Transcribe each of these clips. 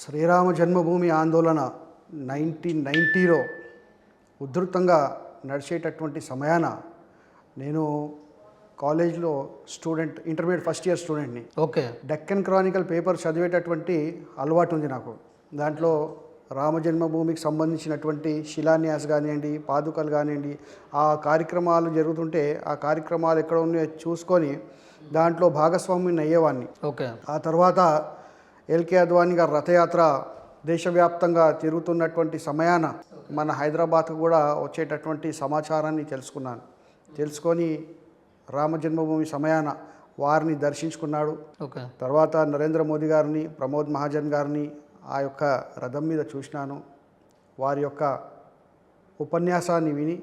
శ్రీరామ జన్మభూమి ఆందోళన 1990లో ఉధృతంగా నడిచేటటువంటి సమయాన నేను కాలేజ్లో స్టూడెంట్, ఇంటర్మీడియట్ ఫస్ట్ ఇయర్ స్టూడెంట్ని. ఓకే. డెక్కన్ క్రానికల్ పేపర్ చదివేటటువంటి అలవాటు ఉంది నాకు. దాంట్లో రామజన్మభూమికి సంబంధించినటువంటి శిలాన్యాస్ కానివ్వండి, పాదుకలు కానివ్వండి, ఆ కార్యక్రమాలు జరుగుతుంటే ఆ కార్యక్రమాలు ఎక్కడ ఉన్నాయో చూసుకొని దాంట్లో భాగస్వామ్యం అయ్యేవాడిని. ఓకే. ఆ తర్వాత ఎల్కే అద్వానీ గారి రథయాత్ర దేశవ్యాప్తంగా తిరుగుతున్నటువంటి సమయాన మన హైదరాబాద్కు కూడా వచ్చేటటువంటి సమాచారాన్ని తెలుసుకొని రామజన్మభూమి సమయాన వారిని దర్శించుకున్నాడు. ఓకే. తర్వాత నరేంద్ర మోదీ గారిని, ప్రమోద్ మహాజన్ గారిని ఆ యొక్క రథం మీద చూసినాను. వారి యొక్క ఉపన్యాసాన్ని విని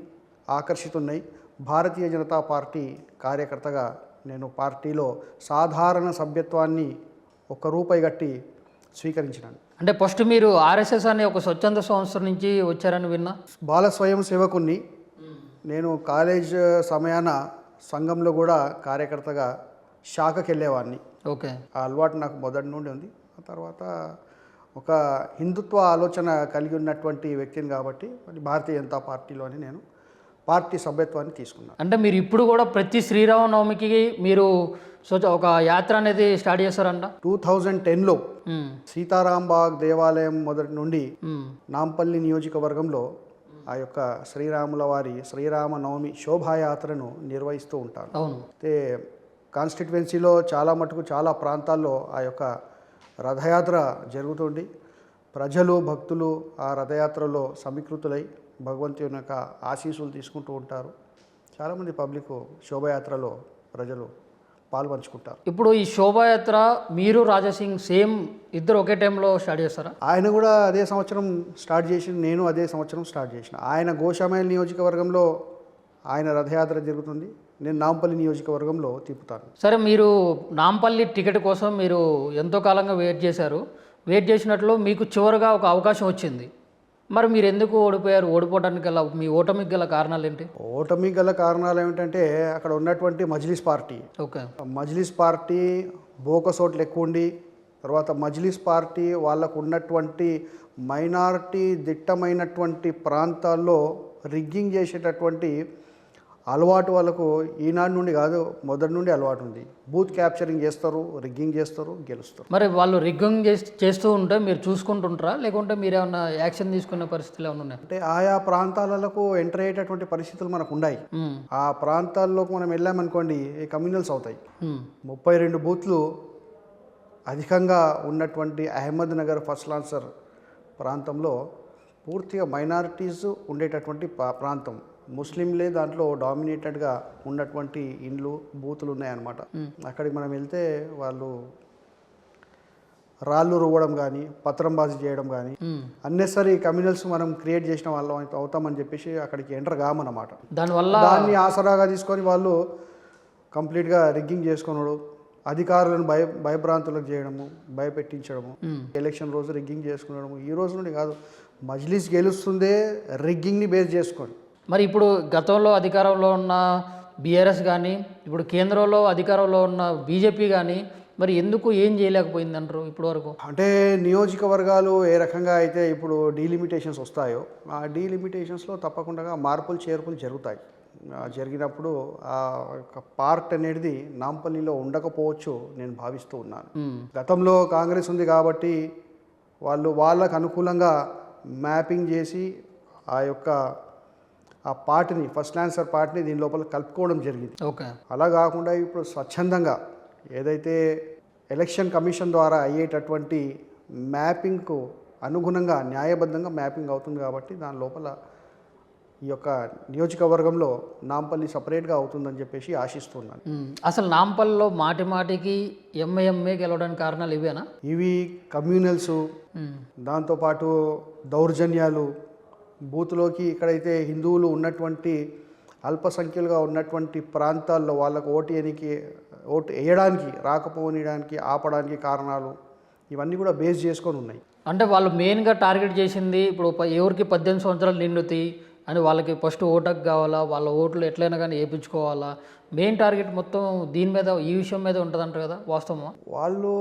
ఆకర్షితున్నాయి. భారతీయ జనతా పార్టీ కార్యకర్తగా నేను పార్టీలో సాధారణ సభ్యత్వాన్ని ₹1 కట్టి స్వీకరించినాను. అంటే ఫస్ట్ మీరు ఆర్ఎస్ఎస్ అనే ఒక స్వచ్ఛంద సంస్థ నుంచి వచ్చారని విన్నా. బాల స్వయం సేవకుని నేను కాలేజ్ సమయాన సంఘంలో కూడా కార్యకర్తగా శాఖకి వెళ్ళేవాడిని. ఓకే. ఆ అలవాటు నాకు మొదటి నుండి ఉంది. ఆ తర్వాత ఒక హిందుత్వ ఆలోచన కలిగి ఉన్నటువంటి వ్యక్తిని కాబట్టి భారతీయ జనతా పార్టీలోని నేను పార్టీ సభ్యత్వాన్ని తీసుకున్నాను. అంటే మీరు ఇప్పుడు కూడా ప్రతి శ్రీరామనవమికి మీరు ఒక యాత్ర అనేది స్టార్ట్ చేస్తారంట. 2010లో సీతారాంబాగ్ దేవాలయం మొదటి నుండి నాంపల్లి నియోజకవర్గంలో ఆ యొక్క శ్రీరాముల వారి శ్రీరామనవమి శోభాయాత్రను నిర్వహిస్తూ ఉంటాను. అవును. అయితే కాన్స్టిట్యువెన్సీలో చాలా ప్రాంతాల్లో ఆ యొక్క రథయాత్ర జరుగుతుంది. ప్రజలు, భక్తులు ఆ రథయాత్రలో సమీకృతులై భగవంతుని యొక్క ఆశీస్సులు తీసుకుంటూ ఉంటారు. చాలామంది పబ్లిక్ శోభాయాత్రలో ప్రజలు పాల్పంచుకుంటారు. ఇప్పుడు ఈ శోభాయాత్ర మీరు రాజాసింగ్ సేమ్ ఇద్దరు ఒకే టైంలో స్టార్ట్ చేస్తారా? ఆయన కూడా అదే సంవత్సరం స్టార్ట్ చేసి, నేను అదే సంవత్సరం స్టార్ట్ చేసిన. ఆయన గోషామైల్ నియోజకవర్గంలో ఆయన రథయాత్ర జరుగుతుంది, నేను నాంపల్లి నియోజకవర్గంలో తిప్పుతాను. సరే, మీరు నాంపల్లి టికెట్ కోసం మీరు ఎంతో కాలంగా వెయిట్ చేశారు. వెయిట్ చేసినట్లు మీకు చివరిగా ఒక అవకాశం వచ్చింది. మరి మీరు ఎందుకు ఓడిపోయారు? ఓడిపోవడానికి గల మీ ఓటమికి గల కారణాలు ఏంటి? ఓటమికి గల కారణాలు ఏమిటంటే అక్కడ ఉన్నటువంటి Majlis party. Okay. Majlis party బోకసోట్లు ఎక్కువ ఉండి, తర్వాత మజ్లిస్ పార్టీ వాళ్ళకు ఉన్నటువంటి మైనారిటీ దిట్టమైనటువంటి ప్రాంతాల్లో రిగ్గింగ్ చేసేటటువంటి అలవాటు వాళ్ళకు ఈనాడు నుండి కాదు, మొదటి నుండి అలవాటు ఉంది. బూత్ క్యాప్చరింగ్ చేస్తారు, రిగ్గింగ్ చేస్తారు, గెలుస్తారు. మరి వాళ్ళు రిగ్గింగ్ చేస్తూ ఉంటే మీరు చూసుకుంటుంటారా, లేకుంటే మీరు ఏమన్నా యాక్షన్ తీసుకునే పరిస్థితులు ఏమైనా ఉన్నాయి? అంటే ఆయా ప్రాంతాలకు ఎంటర్ అయ్యేటటువంటి పరిస్థితులు మనకు ఉన్నాయి. ఆ ప్రాంతాల్లోకి మనం వెళ్ళామనుకోండి, కమ్యూనల్స్ అవుతాయి. 32 బూత్లు అధికంగా ఉన్నటువంటి అహ్మద్ నగర్ ఫస్ట్ లాన్సర్ ప్రాంతంలో పూర్తిగా మైనారిటీస్ ఉండేటటువంటి ప్రాంతం. ముస్లింలే దాంట్లో డామినేటెడ్గా ఉన్నటువంటి ఇండ్లు, బూతులు ఉన్నాయన్నమాట. అక్కడికి మనం వెళ్తే వాళ్ళు రాళ్ళు రువ్వడం కానీ, పత్రంబాజీ చేయడం కానీ, అన్నెసరీ కమ్యూనల్స్ మనం క్రియేట్ చేసిన వాళ్ళం అవుతామని చెప్పేసి అక్కడికి ఎంటర్ కామన్నమాట. దాన్ని ఆసరాగా తీసుకొని వాళ్ళు కంప్లీట్గా రిగ్గింగ్ చేసుకున్నాడు, అధికారులను భయభ్రాంతులకు చేయడము, భయపెట్టించడము, ఎలక్షన్ రోజు రిగ్గింగ్ చేసుకునడము. ఈ రోజు నుండి కాదు, మజ్లిస్ గెలుస్తుందే రిగ్గింగ్ని బేస్ చేసుకొని. మరి ఇప్పుడు గతంలో అధికారంలో ఉన్న బీఆర్ఎస్ కానీ, ఇప్పుడు కేంద్రంలో అధికారంలో ఉన్న బీజేపీ కానీ, మరి ఎందుకు ఏం చేయలేకపోయింది అంటారు ఇప్పటి వరకు? అంటే నియోజకవర్గాలు ఏ రకంగా అయితే ఇప్పుడు డీలిమిటేషన్స్ వస్తాయో, ఆ డీలిమిటేషన్స్లో తప్పకుండా మార్పులు చేర్పులు జరుగుతాయి. జరిగినప్పుడు ఆ యొక్క పార్ట్ అనేది నాంపల్లిలో ఉండకపోవచ్చు నేను భావిస్తూ ఉన్నాను. గతంలో కాంగ్రెస్ ఉంది కాబట్టి వాళ్ళు వాళ్ళకు అనుకూలంగా మ్యాపింగ్ చేసి ఆ పార్టీని, ఫస్ట్ ఆన్సర్ పార్టీని దీని లోపల కలుపుకోవడం జరిగింది. ఓకే. అలా కాకుండా ఇప్పుడు స్వచ్ఛందంగా ఏదైతే ఎలక్షన్ కమిషన్ ద్వారా అయ్యేటటువంటి మ్యాపింగ్కు అనుగుణంగా న్యాయబద్ధంగా మ్యాపింగ్ అవుతుంది కాబట్టి దాని లోపల ఈ యొక్క నియోజకవర్గంలో నాంపల్లి సపరేట్గా అవుతుందని చెప్పేసి ఆశిస్తున్నాను. అసలు నాంపల్లిలో మాటికి ఎంఐఎంఏ గెలవడానికి కారణాలు ఇవేనా? ఇవి కమ్యూనల్స్, దాంతోపాటు దౌర్జన్యాలు, బూత్లోకి ఇక్కడైతే హిందువులు ఉన్నటువంటి అల్పసంఖ్యలుగా ఉన్నటువంటి ప్రాంతాల్లో వాళ్ళకు ఓటు వేయడానికి, రాకపోనియడానికి, ఆపడానికి కారణాలు ఇవన్నీ కూడా బేస్ చేసుకొని ఉన్నాయి. అంటే వాళ్ళు మెయిన్గా టార్గెట్ చేసింది ఇప్పుడు ఎవరికి 18 సంవత్సరాలు నిండుతాయి అని వాళ్ళకి ఫస్ట్ ఓటకు కావాలా, వాళ్ళ ఓట్లు ఎట్లయినా కానీ వేయించుకోవాలా, మెయిన్ టార్గెట్ మొత్తం దీని మీద, ఈ విషయం మీద ఉంటుందంట కదా, వాస్తవమా? వాళ్ళు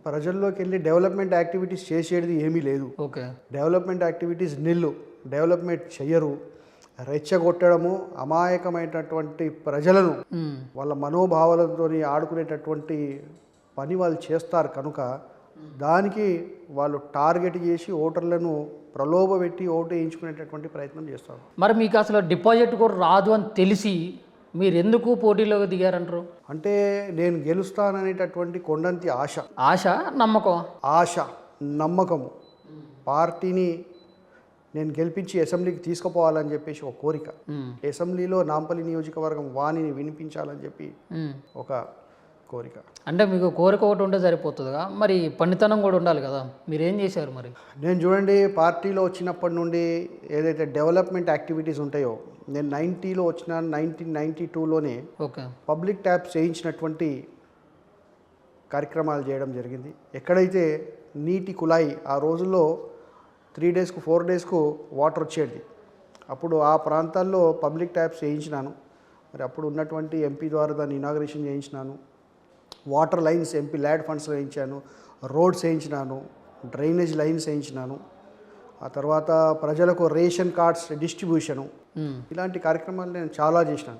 ప్రజల్లోకి వెళ్ళి డెవలప్మెంట్ యాక్టివిటీస్ చేసేది ఏమీ లేదు. ఓకే. డెవలప్మెంట్ యాక్టివిటీస్ నిల్లు, డెవలప్మెంట్ చెయ్యరు. రెచ్చగొట్టడము, అమాయకమైనటువంటి ప్రజలను వాళ్ళ మనోభావాలతో ఆడుకునేటటువంటి పని వాళ్ళు చేస్తారు కనుక దానికి వాళ్ళు టార్గెట్ చేసి ఓటర్లను ప్రలోభపెట్టి ఓటు వేయించుకునేటటువంటి ప్రయత్నం చేస్తారు. మరి మీకు అసలు డిపాజిట్ కూడా రాదు అని తెలిసి మీరు ఎందుకు పోటీలోకి దిగారంటారు? అంటే నేను గెలుస్తాననేటటువంటి కొండంతి ఆశ, నమ్మకం. ఆశ, నమ్మకము, పార్టీని నేను గెలిపించి అసెంబ్లీకి తీసుకుపోవాలని చెప్పేసి ఒక కోరిక, అసెంబ్లీలో నాంపల్లి నియోజకవర్గం వాణిని వినిపించాలని చెప్పి ఒక కోరిక. అంటే మీకు కోరిక ఒకటి ఉంటే సరిపోతుందిగా, మరి పనితనం కూడా ఉండాలి కదా, మీరేం చేశారు మరి? నేను చూడండి, పార్టీలో వచ్చినప్పటి నుండి ఏదైతే డెవలప్మెంట్ యాక్టివిటీస్ ఉంటాయో, నేను 90లో వచ్చిన 1992లోనే ఓకే పబ్లిక్ ట్యాప్స్ చేయించినటువంటి కార్యక్రమాలు చేయడం జరిగింది. ఎక్కడైతే నీటి కుళాయి ఆ రోజుల్లో 3 డేస్కు 4 డేస్కు వాటర్ వచ్చేది, అప్పుడు ఆ ప్రాంతాల్లో పబ్లిక్ ట్యాప్స్ చేయించినాను. మరి అప్పుడు ఉన్నటువంటి ఎంపీ ద్వారా దాన్ని ఇనాగ్రేషన్ చేయించినాను. Water lines MP LAD funds వేయించాను, రోడ్స్ వేయించినాను, డ్రైనేజ్ లైన్స్ వేయించినాను. ఆ తర్వాత ప్రజలకు రేషన్ కార్డ్స్ డిస్ట్రిబ్యూషను, ఇలాంటి కార్యక్రమాలు నేను చాలా చేసినాను.